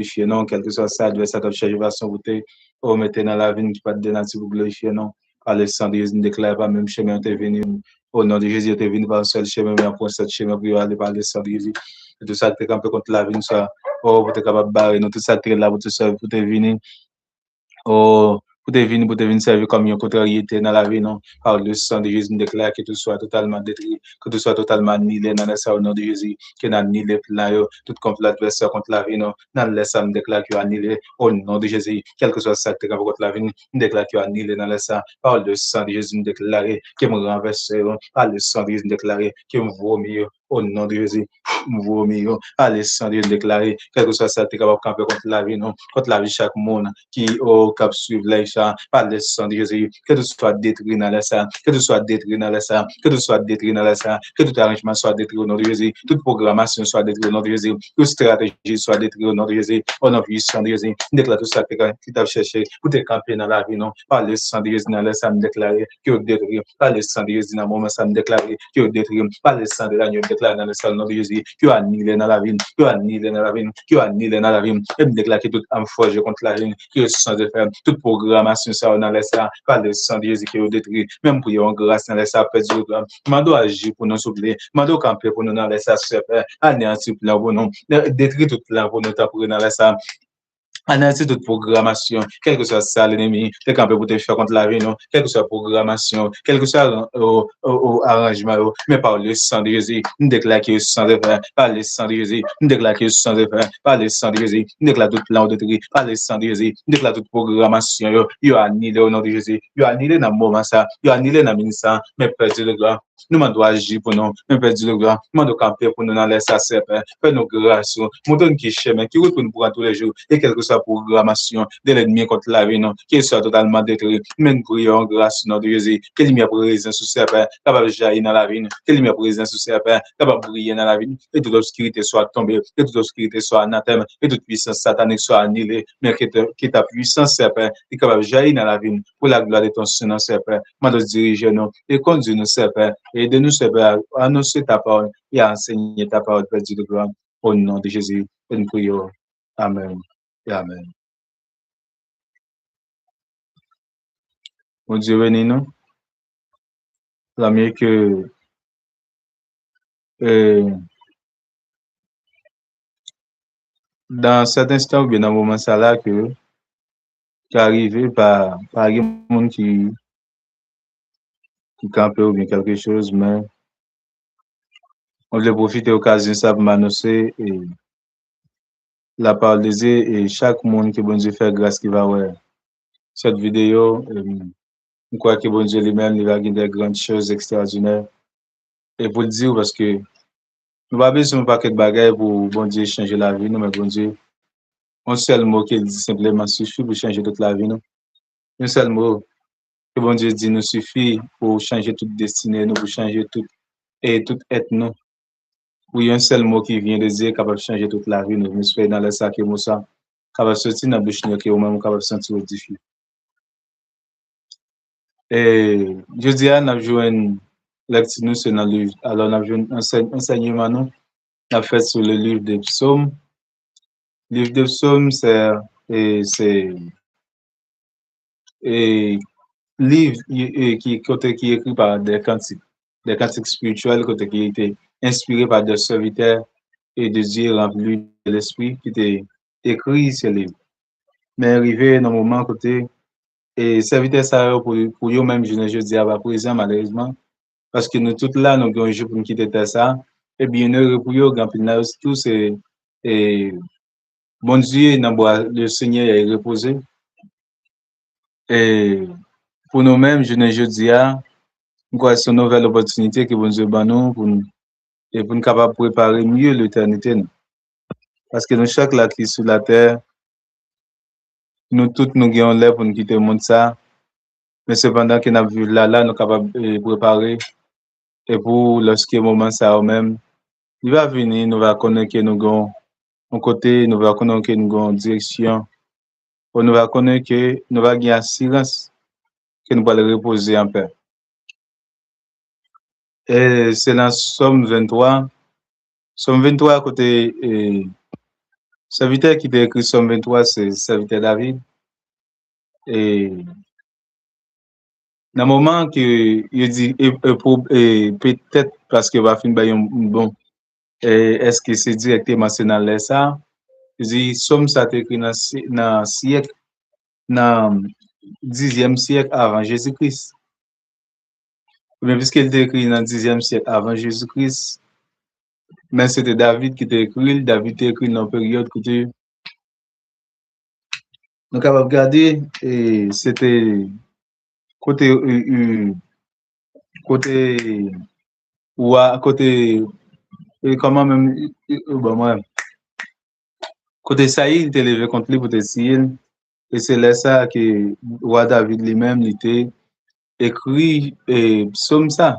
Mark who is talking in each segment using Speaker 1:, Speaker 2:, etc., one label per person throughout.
Speaker 1: glorifier, non, quel que soit ça, adversaire de chaque façon, vous te remettez dans la vie qui pas de nature pour glorifier, non. Par le sang de Jésus, ne déclare pas même chemin, t'es venu. Au nom de Jésus, t'es venu par un seul chemin, mais pour un seul chemin, pour aller par le sang de Jésus. Et tout ça, t'es campé contre la vie, ça. Oh, vous êtes capable de barrer, non, tout ça, t'es là, pour te servir, pour te venir. Oh, pour te venir servir comme une contrariété dans la vie, non. Par le sang de Jésus, nous déclare que tout soit totalement détruit, que tout soit totalement annihilé dans le sang au nom de Jésus, que nous annihilé plan, tout contre l'adversaire, contre la vie, non. Dans le sang, nous déclare qu'il est annihilé au nom de Jésus, quel que soit ça qui est contre la vie, nous déclare qu'il est annihilé dans le sang. Par le sang de Jésus, nous déclare qu'il me renverse, par le sang de Jésus, nous déclare qu'il me vomit au nom de Jésus. Vomi, par le sang de Jésus, déclaré, quel que soit ça qui est capable de camper contre la vie, non, contre la vie chaque monde qui au cap suivre les chats, par le sang de Jésus, que tout soit détruit dans le sang, que tout soit détruit dans le sang, que tout soit détruit dans le sang, que tout arrangement soit détruit au nom de Jésus, toute programmation soit détruite au nom de Jésus, toute stratégie soit détruite au nom de Jésus, au nom puissant de Jésus, déclare tout ça qui t'a cherché pour te camper dans la vie, non, par le sang de Jésus dans le sang, déclaré que détruit, par le sang de Jésus dans le moment, ça me déclaré que détruit, par le sang de l'agneau, déclaré dans le sang de Jésus, que annihilé dans la vie, que annihilé dans la vie, que annihilé dans la vie, et me déclare que tout âme forgée contre la vie, que sans faire toute programmation ça dans les ça, par le sang de Jésus qui est détruit, même pour yon grâce dans les ça, perdu, mando agir pour nous souffler, mando camper pour nous dans les ça, anéantir plan pour nous, détruire tout plan pour nous pour dans les ça, analyser toute programmation, quel que soit ça l'ennemi, t'es campé pour te faire contre la vie, non, quelle que soit programmation, quel que soit arrangement, mais par le sang de Jésus, nous déclarons que sans effet, par le sang de Jésus, nous déclarons que sans effet, par le sang de Jésus, nous déclarons tout plan de tri, par le sang de Jésus, nous déclarons toute programmation, yo annulé au nom de Jésus, yo annulé dans le moment ça, yo annulé dans le ministère, mais perdu le gloire. Nous m'en agir pour nous, nous perdu le gloire, nous m'en camper pour nous dans les sacers, fais nos grâces, montre qui chemin, qui retourne pour tous les jours, et quelle que soit la programmation de l'ennemi contre la vie, non, qu'il soit totalement détruit, même prions grâce, nom de Jésus, que lumière présence sous ses pères, capable de jaillir dans la vie, que lumière présence sous ses pères, capable de briller dans la vie, et toute obscurité soit tombée, et toute obscurité soit anathème, et toute puissance satanique soit annulée, mais que ta puissance, ses pères, est capable de jaillir dans la vie, pour la gloire de ton Seigneur, ses pères, m'a de diriger nous, et conduire nous, ses pères, et de nous, ses pères, à annoncer ta parole, et à enseigner ta parole, Père Dieu de gloire, au nom de Jésus, et nous prions. Amen. Et amen. Mon Dieu, bénis-nous. La mieux que dans cet instant, ou bien dans le moment ça là, que qui est arrivé par un monde qui campait ou bien quelque chose, mais on voulait profiter de l'occasion ça pour m'annoncer la parole de Dieu et chaque monde que bon Dieu fait grâce qui va voir cette vidéo. Je crois que bon Dieu lui-même, il va gagner des grandes choses extraordinaires. Et pour le dire, parce que nous n'avons pas besoin de paquet de bagages pour bon Dieu changer la vie, nous, mais bon Dieu, un seul mot qu'il dit simplement suffit pour changer toute la vie, nous. Un seul mot que bon Dieu dit nous suffit pour changer toute destinée, nous, pour changer tout être, nous. Oui, un seul mot qui vient de dire capable de changer toute la vie, nous. Nous sommes dans le sac et ça, capable de sortir dans la bouche, nous, qui est même capable de sentir modifié. Et je dis, nous avons joué une lecture, nous, c'est dans le livre. Alors, nous avons joué un enseignement, nous, a fait sur le livre des psaumes. Le livre des psaumes, c'est livre qui est écrit par des cantiques spirituels, qui étaient inspirés par des serviteurs et de Dieu remplis de l'esprit, qui étaient écrits ce livre. Mais arrivé dans le moment côté, et serviteurs ça pour eux-mêmes, je ne dis pas présent malheureusement, parce que nous tous là, nous avons un jour pour nous quitter ça, et bien heureux pour eux, tout c'est bon Dieu, le Seigneur est reposé. Et pour nous-mêmes, je ne dis pas, c'est une nouvelle opportunité que bon Dieu bat nous pour nous capables de préparer mieux l'éternité. Parce que nous, chaque là qui est sur la terre, nous tous nous gagnons l'air pour nous quitter le monde ça. Mais cependant que nous vu là, nous sommes capables de préparer. Et pour lorsque le moment ça même, il va venir, nous va connaître que nous avons un côté, nous va connaître que nous avons une direction. Nous va connaître que nous va gagner assurance que nous allons reposer en paix. Et c'est dans Somme 23. Somme 23 côté serviteur qui t'a écrit Somme 23, c'est serviteur David. Et dans le moment que il dit, et peut-être parce que va finir bon, est-ce que c'est directement c'est dans l'air ça? Il dit, Somme ça t'est écrit dans siècle, dans 10e siècle avant Jésus-Christ. Mais puisqu'il était écrit dans le 10e siècle avant Jésus-Christ, mais c'était David qui t'a écrit, David t'a écrit dans une période que tu donc on va regarder et c'était côté côté ou à côté et comment même bon moi côté Saïl il était levé contre lui pour essayer et c'est là ça que roi David lui-même il était écrit et psaume ça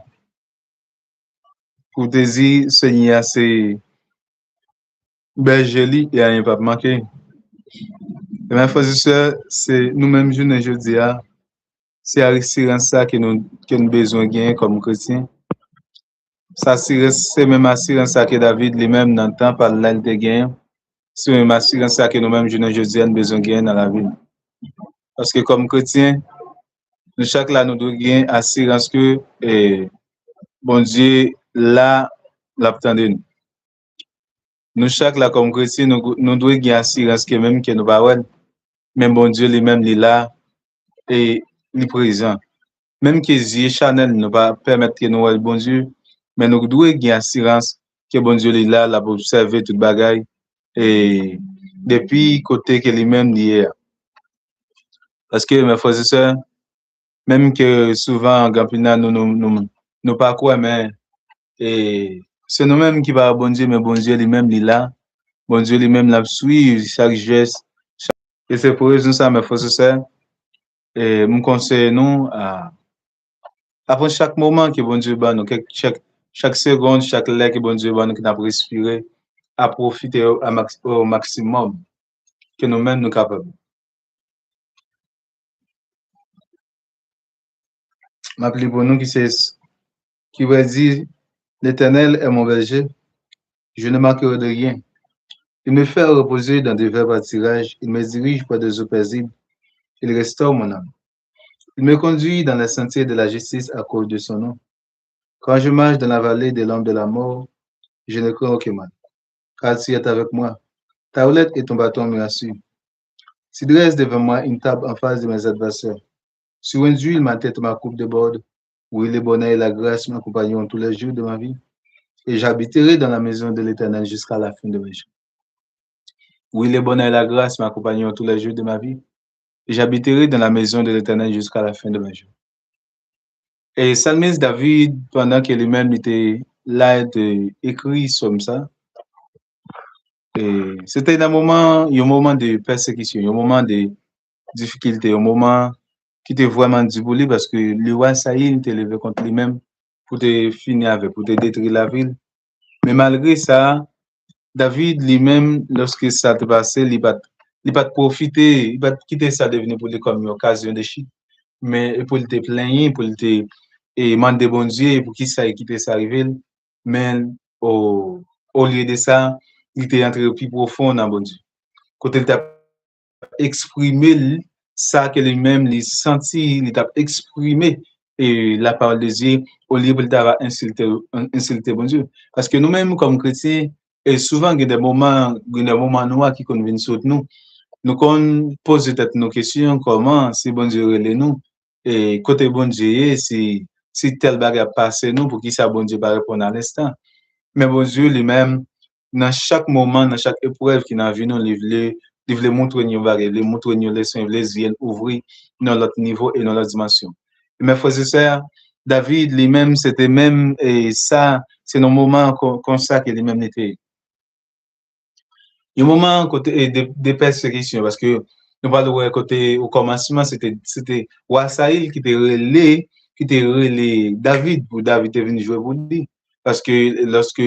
Speaker 1: pour te dire Seigneur c'est berger et rien pas manquer. Et mes frères et sœurs, c'est nous-mêmes jeunes aujourd'hui, c'est assurance ça que nous besoin gagner comme chrétiens. Ça c'est même assurance ça que David lui-même dans le temps par là il gagne. C'est même assurance ça que nous-mêmes jeunes aujourd'hui avons besoin gagner dans la vie. Parce que comme chrétiens, nous chaque là nous devons gagner assurance que bon Dieu là l'attendait nous. Nous chaque là comme chrétiens nous devons gagner assurance que même que nous pas même bon Dieu lui-même il est là et il est présent. Même que les Chanel ne va pas permettre que nous voyons bon Dieu, mais nous devons gagner assurance que bon Dieu est là, là pour observer toute bagaille et depuis côté que lui-même est. Parce que mes frères et sœurs, même que souvent en Gampina nous pas quoi, mais c'est nous-mêmes qui va bon Dieu, mais bon Dieu lui-même est là, bon Dieu lui-même la suit chaque geste. Et c'est pour ça, mes frères et sœurs, et me conseille nous à après chaque moment que bon Dieu bat nous, chaque seconde, chaque l'air que bon Dieu bat nous, qui n'a pas respiré, à profiter au maximum que nous-mêmes nous capables. M'appeler pour nous qui va dire, l'Éternel est mon berger, je ne manquerai de rien. Il me fait reposer dans des verts pâtirages, il me dirige près des eaux paisibles, il restaure mon âme. Il me conduit dans les sentiers de la justice à cause de son nom. Quand je marche dans la vallée des lampes de la mort, je ne crains aucun mal, car tu es avec moi. Ta houlette et ton bâton me rassurent. Tu dresses devant moi une table en face de mes adversaires. Sur une huile, ma tête, ma coupe déborde. Oui, le bonheur et la grâce m'accompagneront tous les jours de ma vie. Et j'habiterai dans la maison de l'Éternel jusqu'à la fin de mes jours. Oui, le bonheur et la grâce m'accompagneront tous les jours de ma vie. Et j'habiterai dans la maison de l'Éternel jusqu'à la fin de mes jours. Et Psalmiste David, pendant que lui-même était là, écrit comme ça, et c'était un moment de persécution, un moment de difficulté, un moment qui était vraiment du pour lui parce que le roi Saïl était levé contre lui-même pour te finir avec, pour te détruire la ville. Mais malgré ça, David lui-même, lorsque ça te passait, il va profiter, il va quitter ça devenir pour lui comme une occasion de chute. Mais pour te plaindre, pour te demander bon Dieu, pour qui ça ait quitté ça arrivé. Mais au lieu de ça, il était entré au plus profond dans bon Dieu. Quand il t'a exprimé ça que lui-même il senti, il t'a exprimé et la parole de Dieu au lieu de d'avoir insulté bon Dieu. Parce que nous-mêmes comme chrétiens, et souvent il y a des moments noirs qui viennent sur nous. Nous qu'on pose peut-être nos questions, comment si bon Dieu relève nous et côté bon Dieu si tel bagage passe nous pour qui ça bon Dieu va répondre à l'instant. Mais bon Dieu lui-même dans chaque moment, dans chaque épreuve qui n'a vu nous il voulait montrer nous bagage, il montrer nous leçons, il voulait viennent ouvrir dans l'autre niveau et dans l'autre dimension. Mes frères et sœurs, David lui-même c'était même et ça c'est un moment comme ça que lui-même était un moment côté des persécutions parce que nous parlons côté au commencement c'était roi Saïl qui était relé David pour David est venu jouer pour lui parce que lorsque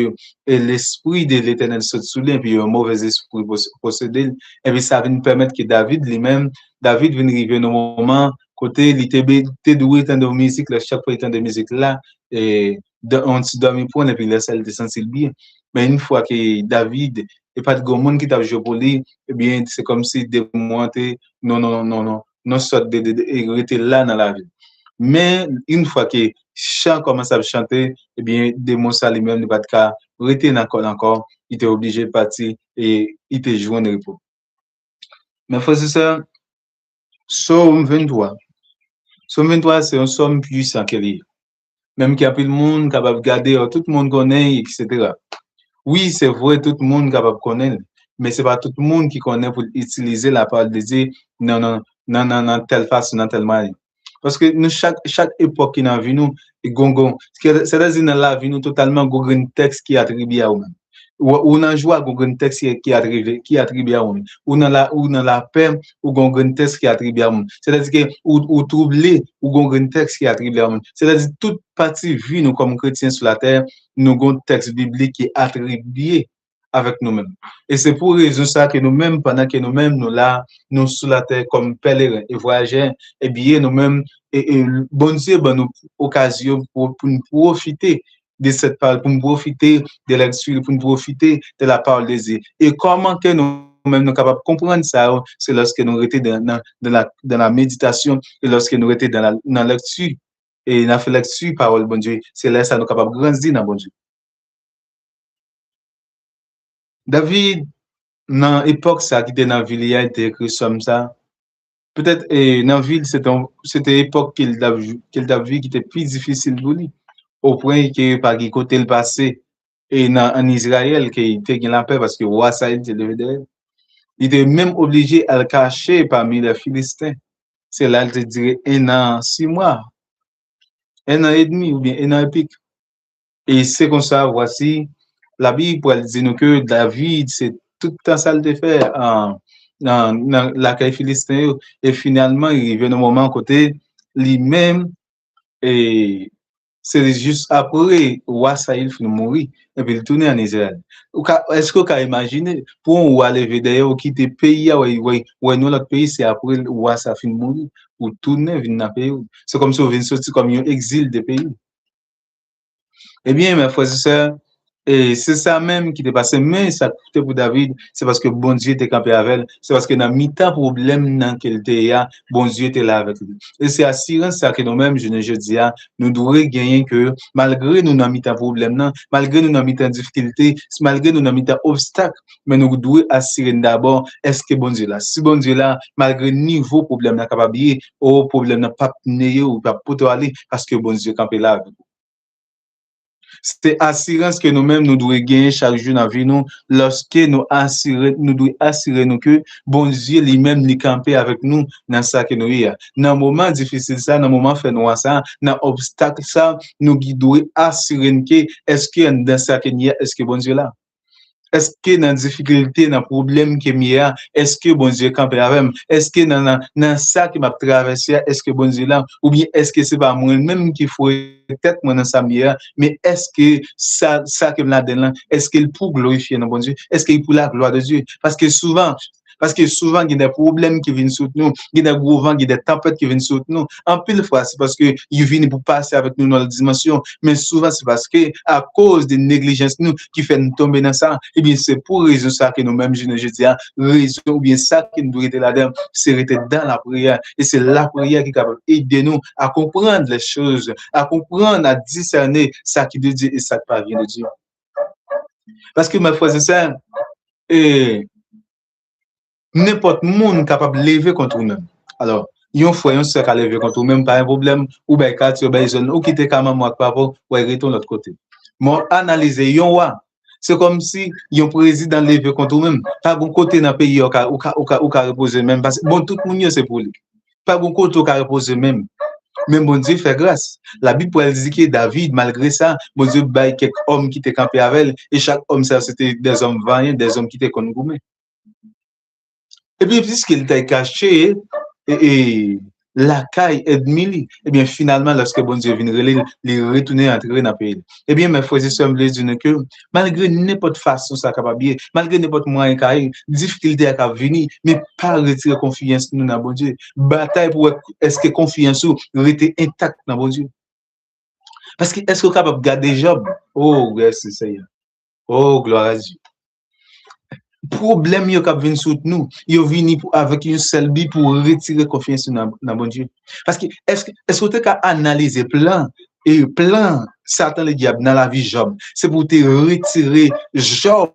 Speaker 1: l'esprit de l'Éternel se soulève puis un mauvais esprit possédé et puis ça vient permettre que David lui-même David vient arriver au moment côté il était doué tant de musique là chaque fois tant de musique là et on se dormit pour et puis là ça il sentit bien mais une fois que David et pas de grand monde qui t'a joué pour lui, eh bien, c'est comme si des monter, non, sorte de rester là dans la vie. Mais une fois que chant commence à chanter, eh bien, des mots ça lui-même ne va pas rester encore, il était obligé de partir et il te joué en repos. Mais frère, c'est ça, Psaume 23. Psaume 23, c'est un psaume puissant qu'il y a. Même qu'il y a plus de monde capable de garder, tout le monde connaît, etc. Oui, c'est vrai, tout le monde est capable de connaître, mais c'est pas tout le monde qui connaît pour utiliser la parole de Dieu, non, telle façon, dans telle manière. Parce que nous, chaque époque qui n'a vu nous, c'est-à-dire dans la vie, nous, totalement, un texte qui est attribué à nous. Ou dans joie, un texte qui est attribué à nous. Ou dans la paix, ou un texte qui est attribué à nous. C'est-à-dire que, ou troublé, ou un texte qui est attribué à nous. C'est-à-dire toute partie vie, nous, comme chrétiens sur la terre, nous avons un texte biblique qui est attribué avec nous-mêmes. Et c'est pour raison ça que nous-mêmes, pendant que nous-mêmes, nous là, nous sur la terre comme pèlerins et voyageurs, et bien nous-mêmes, et bon Dieu, ben, nous occasion pour nous profiter de cette parole, pour nous profiter de lecture, pour nous profiter de la parole de Dieu. Et comment que nous-mêmes nous sommes capables de comprendre ça, c'est lorsque nous étions dans la méditation et lorsque nous étions dans la lecture. Et nous fait lecture, parole, bon Dieu, c'est là ça nous sommes capables de grandir dans bon Dieu. David, dans l'époque ça qui était dans la ville, il a été écrit comme ça. Peut-être dans la ville, c'était l'époque qu'il a vu qui était plus difficile pour lui. Au point que par côté le passé, et en Israël, qu'il était la paix parce que le roi Saïd était levé derrière. Il était même obligé à le cacher parmi les Philistins. C'est là, je dirais, 1 an, 6 mois, 1 an et demi ou bien 1 an et pique. Et c'est comme ça, voici, la Bible elle dit nous que David, c'est tout le temps ça le fait dans la caille philistin. Et finalement, il vient un moment côté lui-même, et c'est juste après, roi Saïl finit mourir, et puis il tourne en Israël. Est-ce que vous pouvez imaginer, pour un roi lever d'ailleurs, quitter le pays, ou nous, l'autre pays, c'est après le roi ça finit mourir, ou tourner, venir dans le pays. C'est comme si on vient sortir comme un exil des pays. Eh bien, mes frères et sœurs, et c'est ça même qui t'est passé, mais ça coûtait pour David, c'est parce que bon Dieu était campé avec elle, c'est parce que dans mi-temps problème dans quel était, bon Dieu était là avec lui. Et c'est assurance ça que nous-mêmes, je dis, nous devons gagner que malgré nous dans mi-temps problème, malgré nous dans mi-temps difficulté, malgré nous dans mi-temps obstacle, mais nous devons assurer d'abord, est-ce que bon Dieu là? Si bon Dieu là, malgré niveau problème, n'a capable au problème n'a pas ou pas pour aller, parce que bon Dieu campé là avec nous. C'est assurance que nous-mêmes nous devons gagner chaque jour dans la vie nous lorsque nous devons assurer nous que bon Dieu lui-même est campé avec nous dans ça que nous y a. Dans moment difficile ça, dans moment fait noir ça, dans obstacle ça, nous devons assurer que est-ce que dans ça que nous est-ce que bon Dieu là? Est-ce que dans difficulté, dans problème que il y a, est-ce que bon Dieu campé avec moi? Est-ce que dans ça qui m'a traversé, est-ce que bon Dieu là? Ou bien est-ce que c'est pas moi-même qui faut peut-être moi dans ça mais est-ce que ça que là dedans, est-ce qu'il pour glorifier notre bon Dieu? Est-ce qu'il pour la gloire de Dieu? Parce que souvent, il y a des problèmes qui viennent sur nous, il y a des gros vents, il y a des tempêtes qui viennent sur nous. En pile fois, c'est parce que ils viennent pour passer avec nous dans la dimension, mais souvent c'est parce que à cause de négligence nous qui fait nous tomber dans ça. Eh bien, c'est pour raison ça que nous-mêmes, je dis, raison ou bien ça qui nous doit être là-dedans, c'est rester dans la prière. Et c'est la prière qui est capable d'aider nous à comprendre les choses, à comprendre, à discerner ça qui de Dieu et ça qui ne vient de Dieu. Parce que, mes frères et sœurs, n'importe monde capable de lever contre nous-mêmes. Alors, yon frère, yon sœur qui a levé contre nous-mêmes, pas un problème, ou bien quartier, ou bien jeune, ou quitter quand même moi, papa, ou retourne de l'autre côté. Mon analyser, yon wa, c'est comme si yon président levé contre nous-mêmes. Pas bon côté dans le pays, ou ka reposer même, parce que bon, tout le monde, c'est pour lui. Pas bon côté, ou ka reposer même. Mais bon Dieu fait grâce. La Bible elle dit que David, malgré ça, bon Dieu baille quelques hommes qui étaient campés avec elle, et chaque homme, ça, c'était des hommes vaillants, des hommes qui étaient comme gourmets. Et puis, puisqu'il était caché, et la caille Edmili, et bien, finalement, lorsque bon Dieu vient il retourner entrer dans le pays. Et bien, mes frères et sœurs me disent que malgré n'importe façon, ça capable bien, malgré n'importe moyen caille, difficulté à venir, mais pas retirer confiance nous dans bon Dieu. Bataille pour est-ce que confiance ou rester intacte dans bon Dieu. Parce que est-ce que capable de garder Job? Oh, merci Seigneur. Oh, gloire à Dieu. problème yo k'ap vinn sous nous, yo vini avec une seule but pour retirer confiance dans bon Dieu. Parce que est-ce que tu as analysé plan Satan le diable dans la vie Job, c'est pour te retirer Job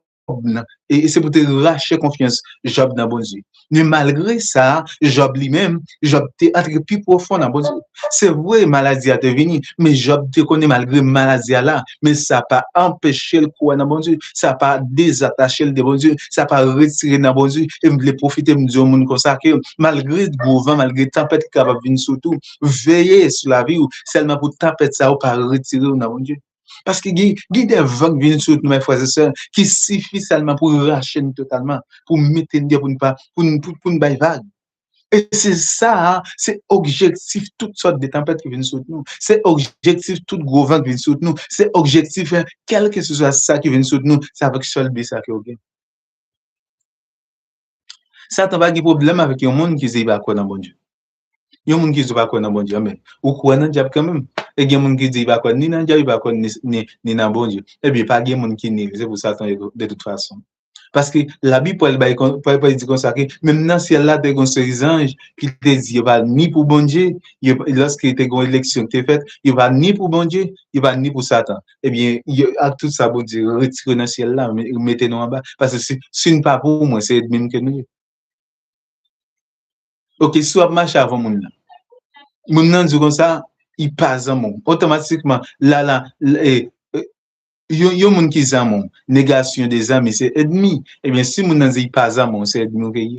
Speaker 1: et c'est pour te racheter confiance Job dans bon Dieu. Mais malgré ça, Job lui-même, Job t'est entré plus profond dans bon Dieu. C'est vrai, maladie a te venu, mais Job te connaît malgré maladie là, mais ça n'a pas empêché le croire dans bon Dieu, ça n'a pas désattaché le de bon Dieu, ça n'a pas retiré dans bon Dieu, et me profiter me dire au monde comme ça que malgré le vent, malgré tempête qui va venir surtout, veillez sur la vie ou seulement pour tempête ça ou pas retirer dans bon Dieu. Parce que il y a des vents qui viennent sur nous, mes frères et sœurs, qui suffisent seulement pour racheter totalement, pour mettre pour ne pas, pour ne pas vague. Et c'est ça, hein, c'est objectif toutes sortes de tempêtes qui viennent sur nous. C'est objectif tout gros vent qui vient sur nous. C'est objectif, hein, quel que ce soit ça qui vient sur nous, c'est avec seul but ça qui est OK. Ça, t'as pas de problème avec un monde qui ne sait pas quoi dans bon Dieu. Il y a un monde qui ne sait pas quoi dans bon Dieu, mais ou quoi dans le diable quand même. Et il y a un monde qui dit pas quoi ni dans le diable, pas quoi ni dans bon Dieu. Et bien, pas de monde qui n'est, c'est pour ça de toute façon. Parce que la Bible, elle dit comme ça, que même dans le ciel là, des anges qui te disent, il va ni pour bon Dieu, lorsqu'il y a une élection qui est faite, il va ni pour bon Dieu, il va ni pour Satan. Eh bien, à tout ça, bon Dieu, retirez dans le ciel là, mettez-nous en bas. Parce que si ce n'est pas pour moi, c'est même que nous. Ok, soit marche avant mon là. Mon nan dit comme ça, il passe en mon. Automatiquement, là, yo moun qui zamon, négation des amis, c'est ennemi. Eh bien, si moun nan dit pas zamon, c'est ennemi.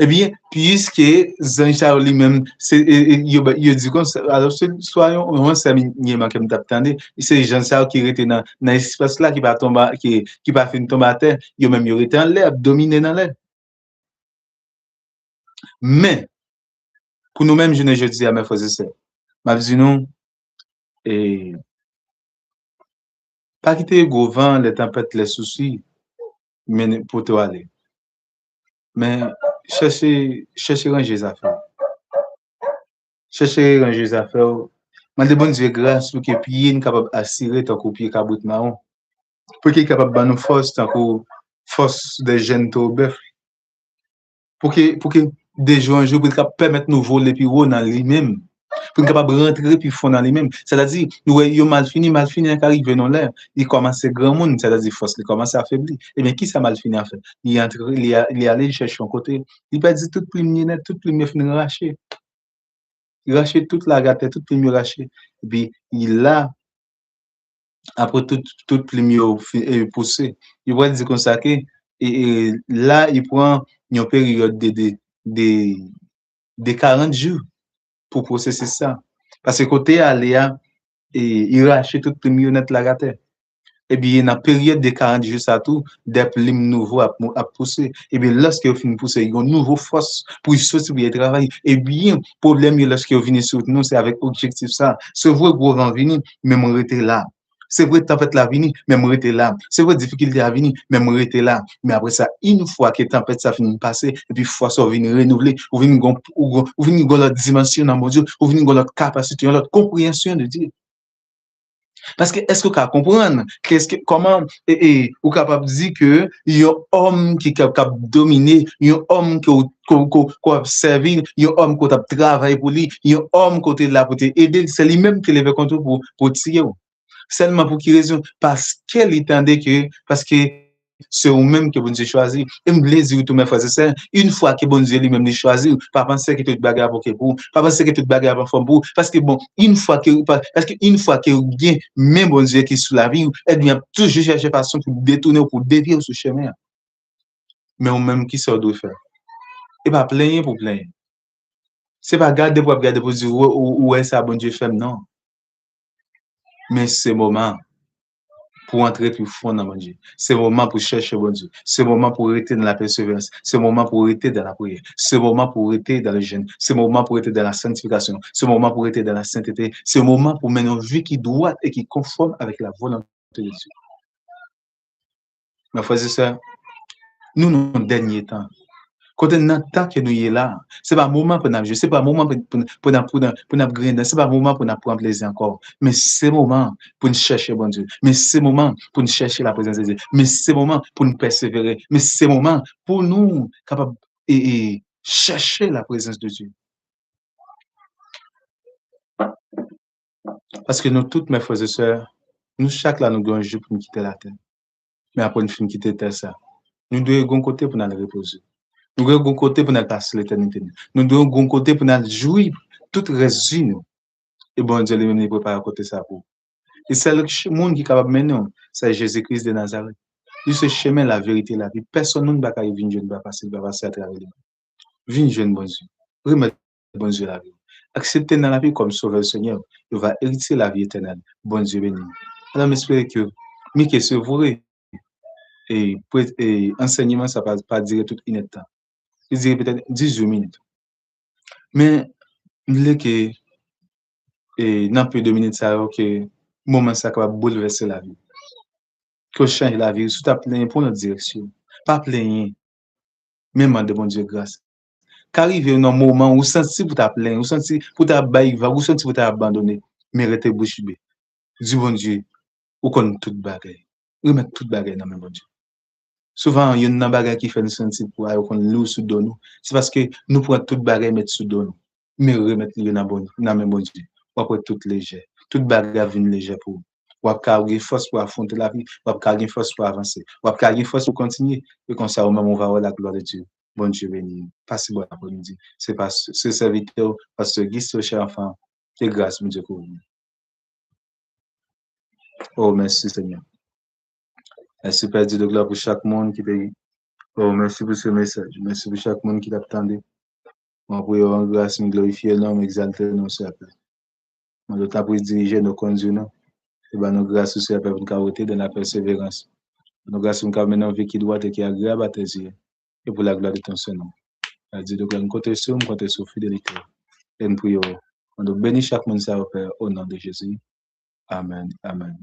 Speaker 1: Eh bien, puisque Jean lui-même, il dit comme ça, alors soyons, on sait bien que m'attendais, c'est Jean qui était dans l'espace là, qui va tomber, qui va finir tomber à terre, il même il était en l'air, dominé dans l'air. Mais, pour nous-mêmes, je dis à mes frères et sœurs, m'a dit non, et pas quitter le vent, les tempêtes, les soucis, mais pour toi aller. Mais chercher ranger les affaires. Chercher ranger les affaires. Mande bon Dieu grâce pour que pied est capable d'assurer ton pied cabout marron. Pour qu'il est capable de nous force tant que force des jeunes au bœuf. Pour que des jours un jour pour permettre nous voler puis dans lui-même. Pour capable rentrer puis fond dans lui-même. C'est-à-dire nous yo mal fini qui arrive dans l'air. Il commence grand monde, c'est-à-dire force il commence à affaiblir. Et bien qui ça mal fini en fait? Il est entré, il est allé chercher un côté. Il pas dit tout premier net, tout premier fin raché. Il rachète toute la gâte, tout premier raché. Et puis il a après tout premier poussé. Il va dire comme ça que et là il prend une période de 40 jours pour processer ça. Parce que côté Aléa, il rachète tout premier net la gâte. Et bien, dans la période de 40 jours, ça tout, des plumes nouveaux à pousser. Et bien, lorsqu'il finit de pousser, il y a une nouvelle force pour sortir pour travailler. Et bien, le problème, lorsqu'il vient sur nous, c'est avec objectif ça. C'est vrai, gros vent venir, mais on rester là. C'est vrai, tempête la venir, mais on rester là. C'est vrai, difficulté à venir, mais on rester là. Mais après ça, une fois que la tempête ça finit de passer, et puis force vient renouveler, ou vient l'autre dimension dans mon Dieu, ou vient l'autre capacité, l'autre compréhension de Dieu. Parce que est-ce que vous comprenez comment vous capable de dire que il y a un homme qui est capable de dominer, il y a un homme qui a servi, il y a un homme qui a travaillé pour lui, il y a un homme qui est là pour t'aider, c'est lui-même qui lève contre pour tirer. Seulement pour qui raison? Parce qu'elle entendait que, parce que c'est vous-même que bon Dieu choisit. Et me dire tous mes frères et sœurs, une fois que bon Dieu lui-même choisit, pas penser que toute bagarre pour vous, pas penser que toute bagarre pour vous, parce que bon, une fois que vous bien, même bon Dieu qui est sous la vie, elle vient toujours chercher façon pour détourner ou pour dévier ce chemin. Mais on même qui ça doit faire. Et pas plaigner pour plaindre. C'est pas garder pour dire où est ça bon Dieu fait, non. Mais c'est moment pour entrer plus fond dans mon Dieu. C'est le moment pour chercher bon Dieu. C'est le moment pour rester dans la persévérance. C'est le moment pour rester dans la prière. C'est le moment pour rester dans le jeûne. C'est le moment pour rester dans la sanctification. C'est le moment pour rester dans la sainteté. C'est le moment pour mener une vie qui doit et qui est conforme avec la volonté de Dieu. Mes frères et sœurs, nous, dans le dernier temps, Quand on entend que nous sommes là, ce n'est pas un moment pour nous jouer, ce n'est pas un moment pour nous grinder, ce n'est pas un moment pour nous prendre plaisir encore. Mais c'est un moment pour nous chercher bon Dieu. Mais c'est un moment pour nous chercher la présence de Dieu. Mais c'est un moment pour nous persévérer. Mais c'est un moment pour nous capables et chercher la présence de Dieu. Parce que nous toutes, mes frères et sœurs, nous chaque là, nous devons un jour pour nous quitter la terre. Mais après, nous finissons quitter la terre, ça. Nous devons un côté pour nous reposer. Nous devons un côté pour nous passer l'éternité. Nous devons un côté pour nous jouir toute résine. Et bon Dieu, lui-même, il prépare à côté ça pour. Et c'est le monde qui est capable maintenant, c'est Jésus-Christ de Nazareth. Il se chemin, la vérité, la vie. Personne ne va venir, je ne va passer à travers lui. Viens, jeune bon Dieu. Remettre bon Dieu la vie. Accepter dans la vie comme sauveur Seigneur. Il va hériter la vie éternelle. Bon Dieu béni. Alors, j'espère que, mais que ce vrai, et enseignement, ça ne va pas durer tout une temps. Il dirait peut-être 18 minutes. Mais, il est que, et dans peu de minutes, ça que, moment, ça va bouleverser la vie. Que change la vie. Si tu as plein pour notre direction. Pas plein, même de bon Dieu grâce. Qu'arrive un moment où senti pour ta plaindre, où senti pour ta baïva, où senti pour ta abandonner, mais rete bouche bée. Du bon Dieu, ou connaît toute bagaille. Remettre toute bagaille dans le bon Dieu. Souvent, il y a une bagaille qui fait nous sentir pour aller nous sous nous. C'est parce que nous prenons toute bagaille mettre sous nous. Mais remettre le dans le bon Dieu. Ou après toute légère. Toute bagaille vient légère pour vous. Ou après avoir force pour affronter la vie. Ou après avoir force pour avancer. Ou après avoir force pour continuer. Et comme ça, au moment où on va voir la gloire de Dieu. Bon Dieu béni. Passez bon après-midi. C'est pas ce serviteur, pasteur Guy, ce cher enfant. Que grâce, mon Dieu, pour vous. Oh, merci Seigneur. Merci Père Dieu de gloire pour chaque monde qui paye. Oh, merci pour ce message. Merci pour chaque monde qui t'attendait. On prie en grâce, nous glorifier le nom, exalter nos sœurs. On doit pour diriger nos conduits, non? Et ben, nos grâces aussi, pour nous carotter dans la persévérance. Nos grâces, nous mener une vie qui doit et qui est agréable à tes yeux. Et pour la gloire de ton Seigneur. Dieu de gloire, nous comptons sur fidélité. Et nous prions. On doit bénir chaque monde, ça, Père, au nom de Jésus. Amen. Amen.